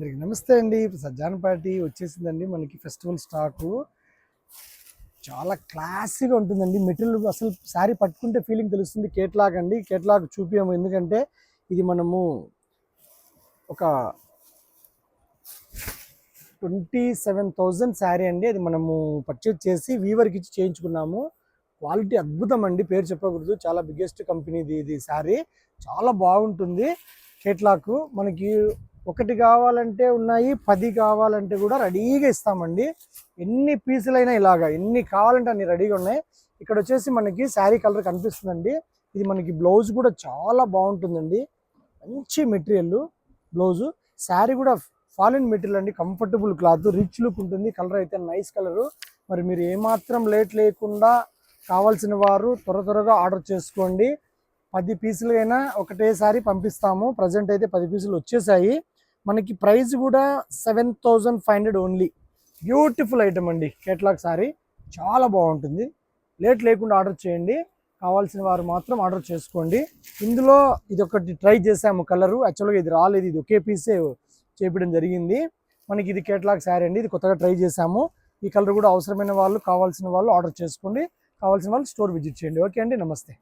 అందరికి నమస్తే అండి. ఇప్పుడు సజ్జాన్ పార్టీ వచ్చేసిందండి. మనకి ఫెస్టివల్ స్టాకు చాలా క్లాసీగా ఉంటుందండి. మెటీరియల్ అసలు శారీ పట్టుకుంటే ఫీలింగ్ తెలుస్తుంది. కేట్లాగ్ అండి, కేట్లాగ్ చూపించాము ఎందుకంటే ఇది మనము ఒక 27,000 శారీ అండి. అది మనము పర్చేజ్ చేసి వీవర్కి ఇచ్చి చేయించుకున్నాము. క్వాలిటీ అద్భుతం అండి, పేరు చెప్పకూడదు. చాలా బిగ్గెస్ట్ కంపెనీది ఇది శారీ, చాలా బాగుంటుంది. కేట్లాగ్ మనకి ఒకటి కావాలంటే ఉన్నాయి, 10 కావాలంటే కూడా రెడీగా ఇస్తామండి. ఎన్ని పీసులైనా ఇలాగా ఎన్ని కావాలంటే అన్ని రెడీగా ఉన్నాయి. ఇక్కడ వచ్చేసి మనకి శారీ కలర్ కనిపిస్తుందండి. ఇది మనకి బ్లౌజ్ కూడా చాలా బాగుంటుందండి. మంచి మెటీరియల్ బ్లౌజు. శారీ కూడా ఫాలిన్ మెటీరియల్ అండి, కంఫర్టబుల్ క్లాత్, రిచ్ లుక్ ఉంటుంది. కలర్ అయితే నైస్ కలరు. మరి మీరు ఏమాత్రం లేట్ లేకుండా కావాల్సిన వారు త్వరగా ఆర్డర్ చేసుకోండి. 10 పీసులైనా ఒకటేసారి పంపిస్తాము. ప్రజెంట్ అయితే 10 పీసులు వచ్చేసాయి. మనకి ప్రైస్ కూడా 7,500 ఓన్లీ. బ్యూటిఫుల్ ఐటమ్ అండి. కేటలాగ్ సారీ చాలా బాగుంటుంది. లేట్ లేకుండా ఆర్డర్ చేయండి. కావాల్సిన వారు మాత్రం ఆర్డర్ చేసుకోండి. ఇందులో ఇది ఒకటి ట్రై చేసాము కలరు. యాక్చువల్గా ఇది రాలేదు, ఇది ఒకే పీసే చేపించడం జరిగింది. మనకి ఇది కేటలాగ్ శారీ అండి. ఇది కొత్తగా ట్రై చేసాము. ఈ కలర్ కూడా అవసరమైన వాళ్ళు, కావాల్సిన వాళ్ళు ఆర్డర్ చేసుకోండి. కావాల్సిన వాళ్ళు స్టోర్ విజిట్ చేయండి. ఓకే అండి, నమస్తే.